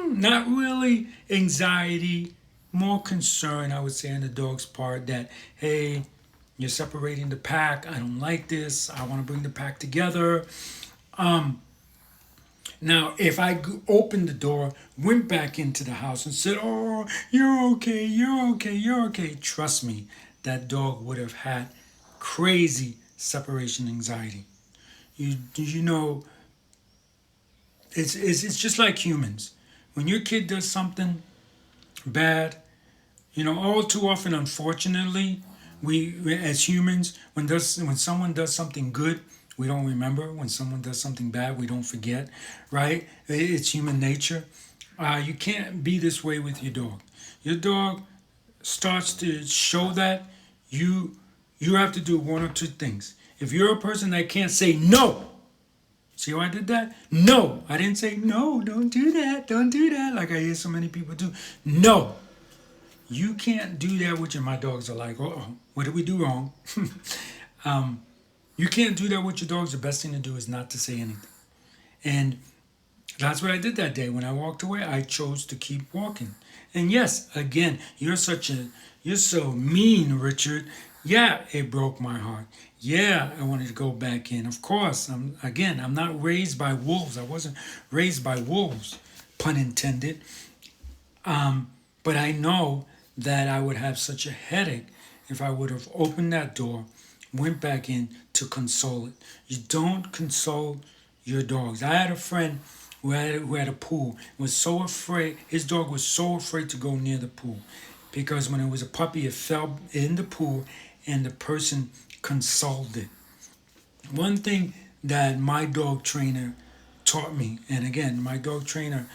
not really anxiety, more concern, I would say, on the dog's part that, hey, you're separating the pack. I don't like this. I want to bring the pack together. Um, Now, if I opened the door, went back into the house, and said, "Oh, you're okay, you're okay, you're okay," trust me, that dog would have had crazy separation anxiety. You know, it's just like humans. When your kid does something bad, all too often, unfortunately, we as humans, when someone does something good, we don't remember. When someone does something bad, we don't forget, right? It's human nature. You can't be this way with your dog. Your dog starts to show that you you have to do one or two things. If you're a person that can't say no, see how I did that? No, I didn't say no. Don't do that. Don't do that. Like I hear so many people do. No, you can't do that with your. My dogs are like, oh, what did we do wrong? um, you can't do that with your dogs. The best thing to do is not to say anything. And that's what I did that day. When I walked away, I chose to keep walking. And yes, again, you're so mean, Richard. Yeah, it broke my heart. Yeah, I wanted to go back in. Of course, I'm not raised by wolves. I wasn't raised by wolves, pun intended. Um, but I know that I would have such a headache if I would have opened that door, went back in to console it. You don't console your dogs. I had a friend who had a pool, was so afraid, his dog was so afraid to go near the pool because when it was a puppy, it fell in the pool and the person consoled it. One thing that my dog trainer taught me, and again, my dog trainer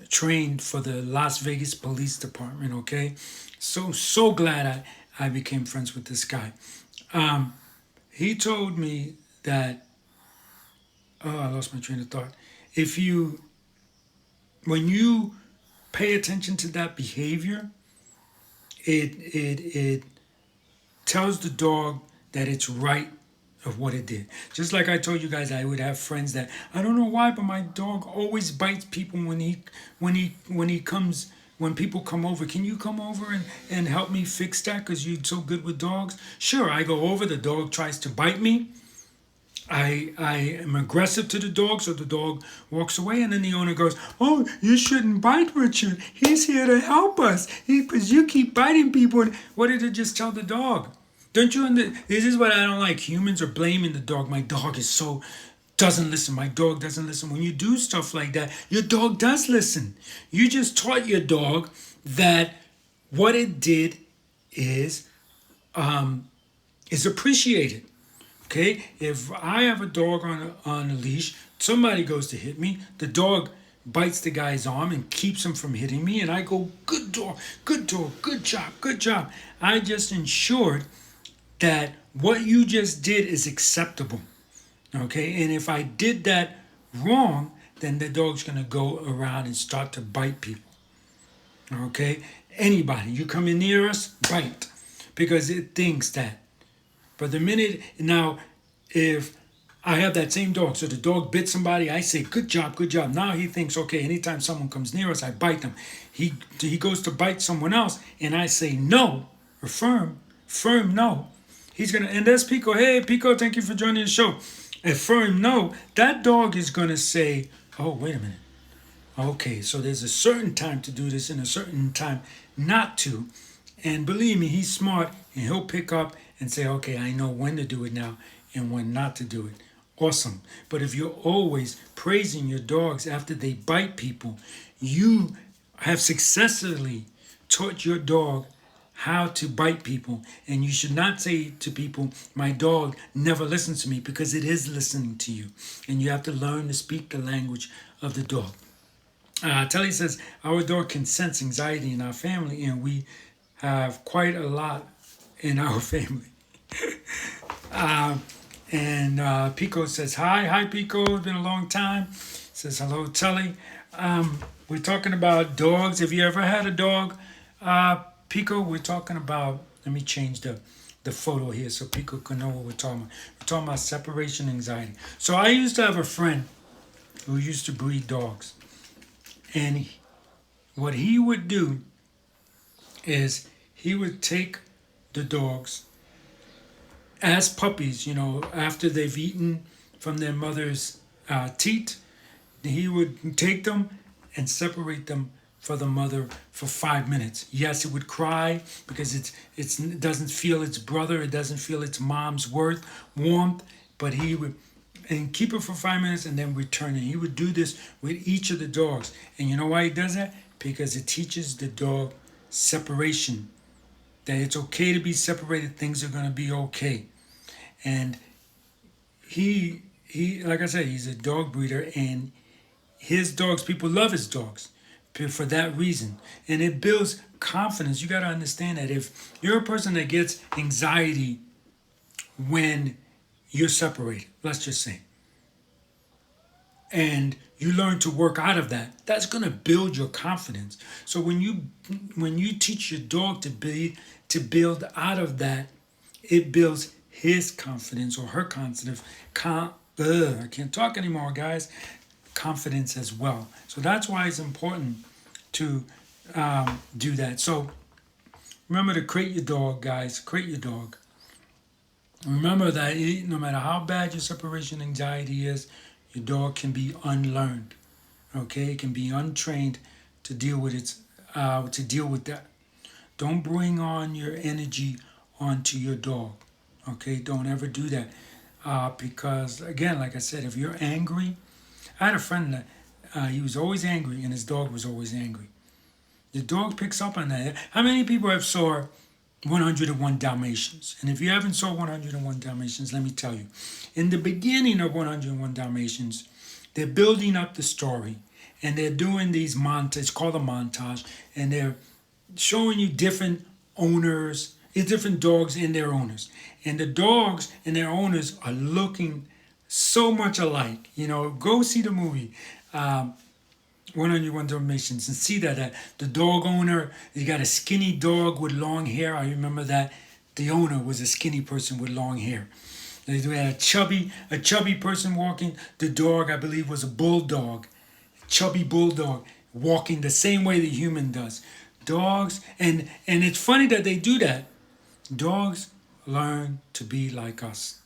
trained for the Las Vegas Police Department. Okay, so glad I became friends with this guy. Um, he told me that I lost my train of thought. If you when you pay attention to that behavior, it tells the dog that it's right of what it did. Just like I told you guys, I would have friends that I don't know why, but my dog always bites people when he comes when people come over. Can you come over and help me fix that? Because you're so good with dogs. Sure, I go over. The dog tries to bite me. I am aggressive to the dog, so the dog walks away, and then the owner goes, "Oh, you shouldn't bite Richard. He's here to help us. Because you keep biting people." And what did it just tell the dog? Don't you? This is what I don't like. Humans are blaming the dog. My dog is so doesn't listen. My dog doesn't listen. When you do stuff like that, your dog does listen. You just taught your dog that what it did is is appreciated. Okay, if I have a dog on a leash, somebody goes to hit me, the dog bites the guy's arm and keeps him from hitting me, and I go, good dog, good job, good job. I just ensured that what you just did is acceptable. Okay, and if I did that wrong, then the dog's gonna go around and start to bite people. Okay, anybody, you come in near us, bite, because it thinks that. But the minute now, if I have that same dog, so the dog bit somebody, I say, good job, good job. Now he thinks, okay, anytime someone comes near us, I bite them. He goes to bite someone else, and I say no, or firm no. He's gonna, and there's Pico. Hey, Pico, thank you for joining the show. A firm no, that dog is gonna say, oh, wait a minute. Okay, so there's a certain time to do this and a certain time not to. And believe me, he's smart and he'll pick up and say, okay, I know when to do it now and when not to do it. Awesome. But if you're always praising your dogs after they bite people, you have successfully taught your dog how to bite people. And you should not say to people, my dog never listens to me, because it is listening to you. And you have to learn to speak the language of the dog. Telly says, our dog can sense anxiety in our family, and we have quite a lot in our family. And Pico says, hi Pico, it's been a long time. Says, hello, Telly. We're talking about dogs. Have you ever had a dog? Pico, we're talking about, let me change the photo here so Pico can know what we're talking about. We're talking about separation anxiety. So I used to have a friend who used to breed dogs. And what he would do is he would take the dogs as puppies, after they've eaten from their mother's teat. He would take them and separate them for the mother for 5 minutes. Yes, it would cry because it doesn't feel its brother, it doesn't feel its mom's warmth, but he would and keep it for 5 minutes and then return it. He would do this with each of the dogs. And you know why he does that? Because it teaches the dog separation. That it's okay to be separated, things are gonna be okay. And he like I said, he's a dog breeder, and his dogs, people love his dogs for that reason. And it builds confidence. You got to understand that if you're a person that gets anxiety when you're separated, let's just say, and you learn to work out of that, that's going to build your confidence. So when you teach your dog to build out of that, it builds his confidence or her confidence. I can't talk anymore, guys. Confidence as well. So that's why it's important to do that. So remember to crate your dog, guys. Crate your dog. Remember that no matter how bad your separation anxiety is, your dog can be unlearned. Okay, it can be untrained to deal with that. Don't bring on your energy onto your dog. Okay, don't ever do that. Because again, like I said, if you're angry, I had a friend that he was always angry and his dog was always angry. The dog picks up on that. How many people have saw 101 Dalmatians? And if you haven't saw 101 Dalmatians, let me tell you. In the beginning of 101 Dalmatians, they're building up the story and they're doing these montages, it's called a montage, and they're showing you different owners, different dogs and their owners. And the dogs and their owners are looking so much alike. Go see the movie 101 Dalmatians and see that the dog owner, you got a skinny dog with long hair. I remember that the owner was a skinny person with long hair. They had a chubby person walking. The dog, I believe, was a bulldog, chubby bulldog, walking the same way the human does. Dogs, and it's funny that they do that. Dogs learn to be like us.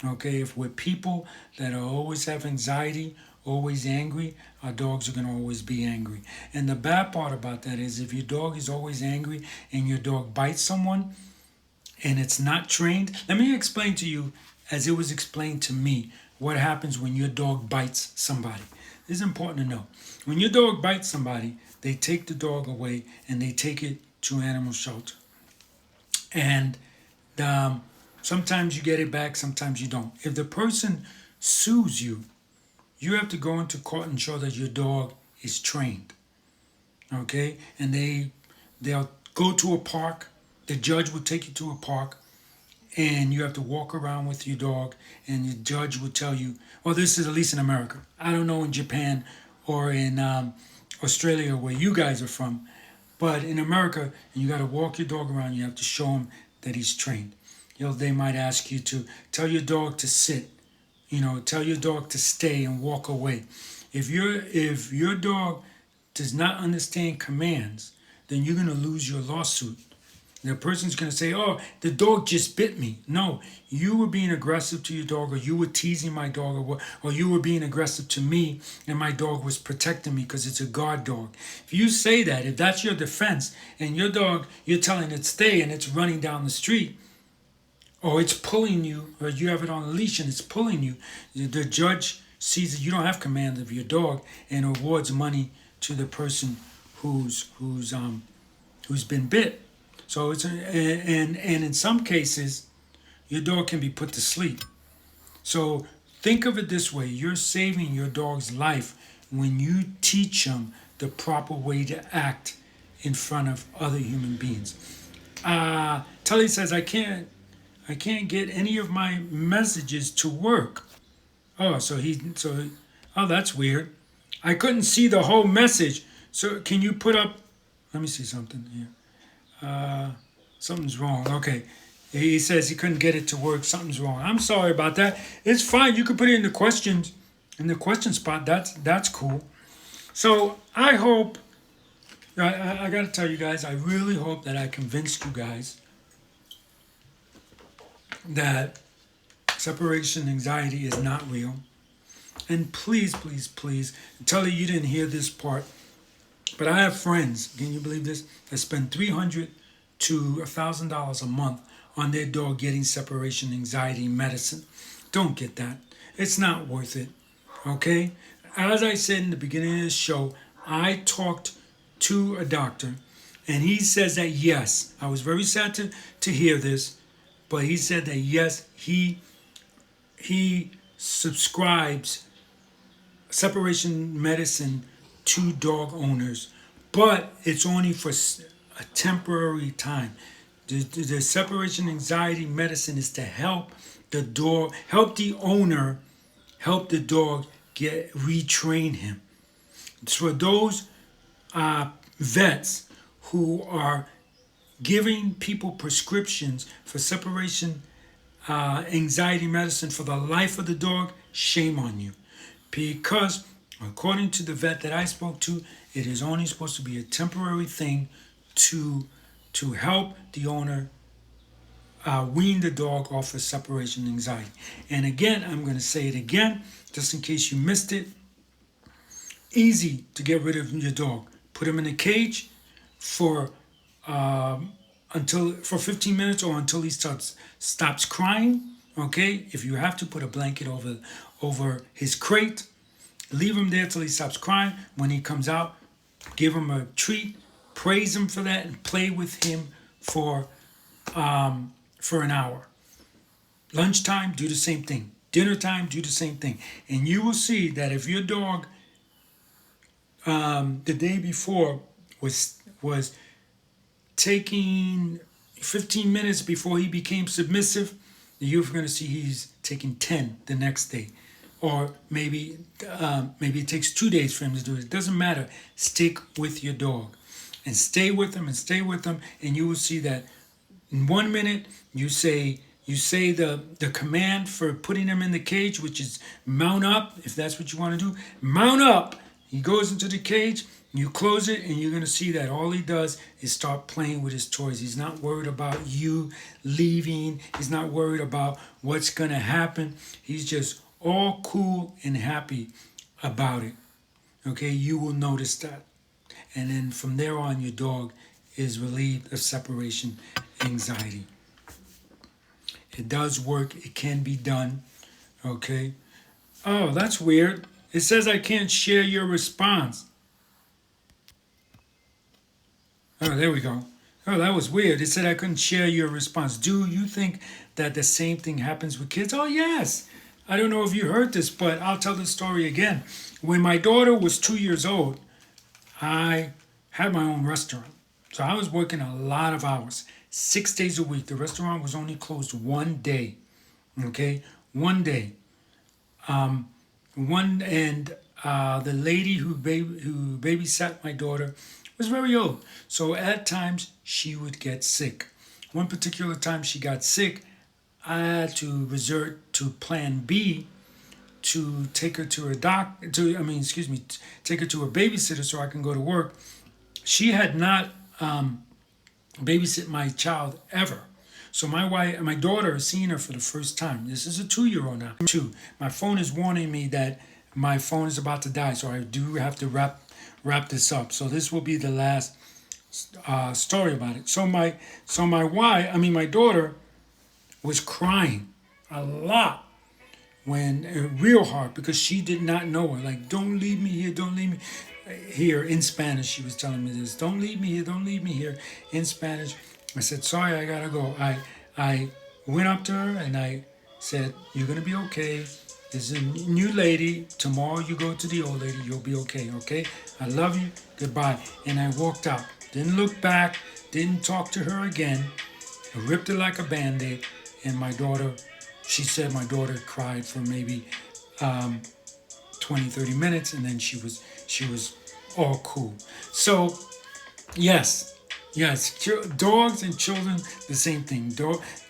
Okay, if we're people that always have anxiety, always angry, our dogs are going to always be angry. And the bad part about that is if your dog is always angry and your dog bites someone and it's not trained, let me explain to you, as it was explained to me, what happens when your dog bites somebody. This is important to know. When your dog bites somebody, they take the dog away and they take it to an animal shelter. And sometimes you get it back, sometimes you don't. If the person sues you, you have to go into court and show that your dog is trained. Okay? And they'll go to a park. The judge will take you to a park, and you have to walk around with your dog, and the judge will tell you, well, this is at least in America. I don't know in Japan or in Australia where you guys are from, but in America, and you got to walk your dog around, you have to show him that he's trained. They might ask you to tell your dog to sit, tell your dog to stay and walk away. If your dog does not understand commands, then you're going to lose your lawsuit. The person's going to say, oh, the dog just bit me. No, you were being aggressive to your dog, or you were teasing my dog, or you were being aggressive to me, and my dog was protecting me because it's a guard dog. If you say that, if that's your defense, and your dog, you're telling it stay, and it's running down the street, or it's pulling you, or you have it on a leash and it's pulling you, the judge sees that you don't have command of your dog and awards money to the person who's been bit. So and in some cases, your dog can be put to sleep. So think of it this way: you're saving your dog's life when you teach him the proper way to act in front of other human beings. Tully says, I can't get any of my messages to work. Oh, that's weird. I couldn't see the whole message. So can you put up? Let me see something here. Something's wrong. Okay. He says he couldn't get it to work. Something's wrong. I'm sorry about that. It's fine. You can put it in the questions, in the question spot. That's cool. So I hope I got to tell you guys, I really hope that I convinced you guys that separation anxiety is not real. And please, please, please, tell you didn't hear this part, but I have friends, can you believe this, that spend $300 to $1,000 a month on their dog getting separation anxiety medicine. Don't get that. It's not worth it. Okay? As I said in the beginning of the show, I talked to a doctor and he says that yes, I was very sad to hear this, but he said that yes, he subscribes separation medicine to dog owners, but it's only for a temporary time. The separation anxiety medicine is to help the dog, help the owner, help the dog get retrain him. It's for those vets who are giving people prescriptions for separation anxiety medicine for the life of the dog. Shame on you, because according to the vet that I spoke to, it is only supposed to be a temporary thing to help the owner wean the dog off of separation anxiety. And again, I'm going to say it again, just in case you missed it. Easy to get rid of your dog. Put him in a cage for for 15 minutes or until he stops crying. Okay, if you have to, put a blanket over his crate. Leave him there till he stops crying. When he comes out, give him a treat, praise him for that, and play with him for an hour. Lunchtime, do the same thing. Dinner time, do the same thing. And you will see that if your dog the day before was taking 15 minutes before he became submissive, you're going to see he's taking 10 the next day. Or maybe it takes 2 days for him to do it. It doesn't matter. Stick with your dog and stay with him and stay with him, and you will see that in 1 minute you say the command for putting him in the cage, which is mount up. If that's what you want to do, mount up. He goes into the cage, you close it, and you're going to see that all he does is start playing with his toys. He's not worried about you leaving. He's not worried about what's going to happen. He's just all cool and happy about it. Okay, you will notice that. And then from there on, your dog is relieved of separation anxiety. It does work. It can be done. Okay. Oh, that's weird. It says I can't share your response. Oh, there we go. Oh, that was weird. It said I couldn't share your response. Do you think that the same thing happens with kids? Oh, yes. I don't know if you heard this, but I'll tell the story again. When my daughter was 2 years old, I had my own restaurant. So I was working a lot of hours, 6 days a week. The restaurant was only closed one day. Okay? One day. The lady who babysat my daughter was very old. So at times she would get sick. One particular time she got sick, I had to resort to plan B to take her to take her to a babysitter so I can go to work. She had not babysit my child ever. So my daughter is seeing her for the first time. This is a 2-year-old now. My phone is warning me that my phone is about to die, so I do have to wrap this up. So this will be the last story about it. So my daughter was crying a lot real hard, because she did not know her. Like, don't leave me here, don't leave me here. In Spanish, she was telling me this. Don't leave me here, don't leave me here. In Spanish. I said, sorry, I gotta go. I went up to her and I said, you're gonna be okay. There's a new lady. Tomorrow you go to the old lady. You'll be okay, okay? I love you. Goodbye. And I walked out. Didn't look back. Didn't talk to her again. I ripped it like a Band-Aid. And she said my daughter cried for maybe 20, 30 minutes. And then she was all cool. So, yes, dogs and children, the same thing.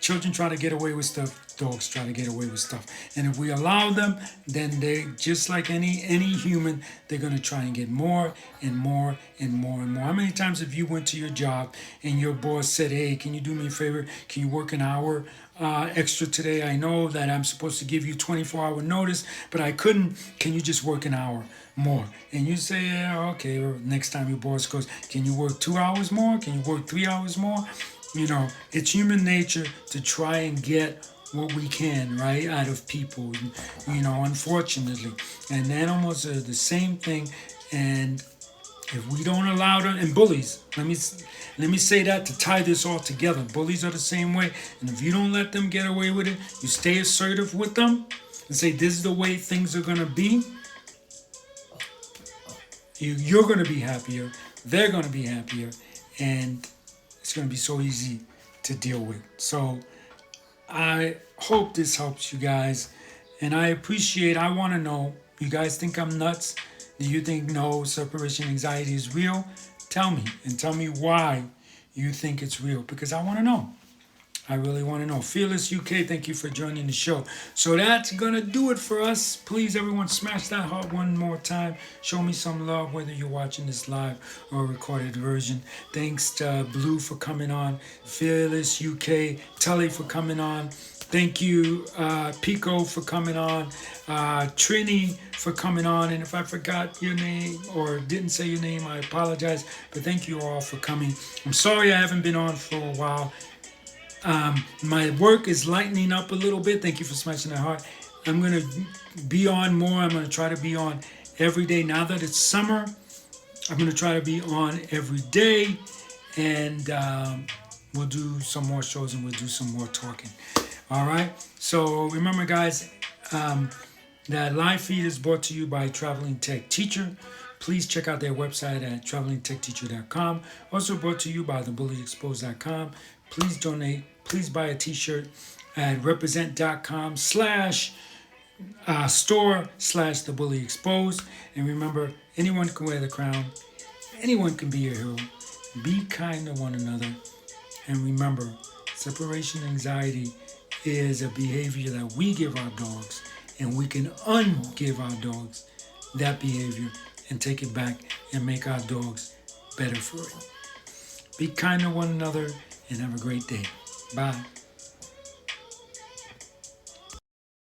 Children try to get away with stuff. dogs try to get away with stuff. And if we allow them, then they, just like any human, they're gonna try and get more and more and more and more. How many times have you went to your job and your boss said, "Hey, can you do me a favor? Can you work an hour extra today? I know that I'm supposed to give you 24-hour notice, but I couldn't. Can you just work an hour more?" And you say, "Yeah, okay." Or next time your boss goes, "Can you work 2 hours more? Can you work 3 hours more?" You know, it's human nature to try and get what we can, right, out of people, you know, unfortunately. And animals are the same thing. And if we don't allow them, and bullies, let me say that to tie this all together. Bullies are the same way. And if you don't let them get away with it, you stay assertive with them and say, "This is the way things are going to be," you're going to be happier. They're going to be happier. And it's going to be so easy to deal with. So I hope this helps you guys. And I want to know, you guys think I'm nuts? Do you think no, separation anxiety is real? Tell me, and tell me why you think it's real, because I want to know. I really want to know. Fearless UK, thank you for joining the show. So that's going to do it for us. Please, everyone, smash that heart one more time. Show me some love, whether you're watching this live or a recorded version. Thanks to Blue for coming on. Fearless UK, Tully for coming on. Thank you, Pico, for coming on. Trini for coming on. And if I forgot your name or didn't say your name, I apologize. But thank you all for coming. I'm sorry I haven't been on for a while. My work is lightening up a little bit. Thank you for smashing that heart. I'm going to be on more. I'm going to try to be on every day. Now that it's summer, I'm going to try to be on every day. And we'll do some more shows and we'll do some more talking. All right. So remember, guys, that live feed is brought to you by Traveling Tech Teacher. Please check out their website at travelingtechteacher.com. Also brought to you by thebullyexposed.com. Please donate. Please buy a t-shirt at represent.com/store/thebullyexposed. And remember, anyone can wear the crown. Anyone can be a hero. Be kind to one another. And remember, separation anxiety is a behavior that we give our dogs. And we can ungive our dogs that behavior and take it back and make our dogs better for it. Be kind to one another and have a great day. Bye.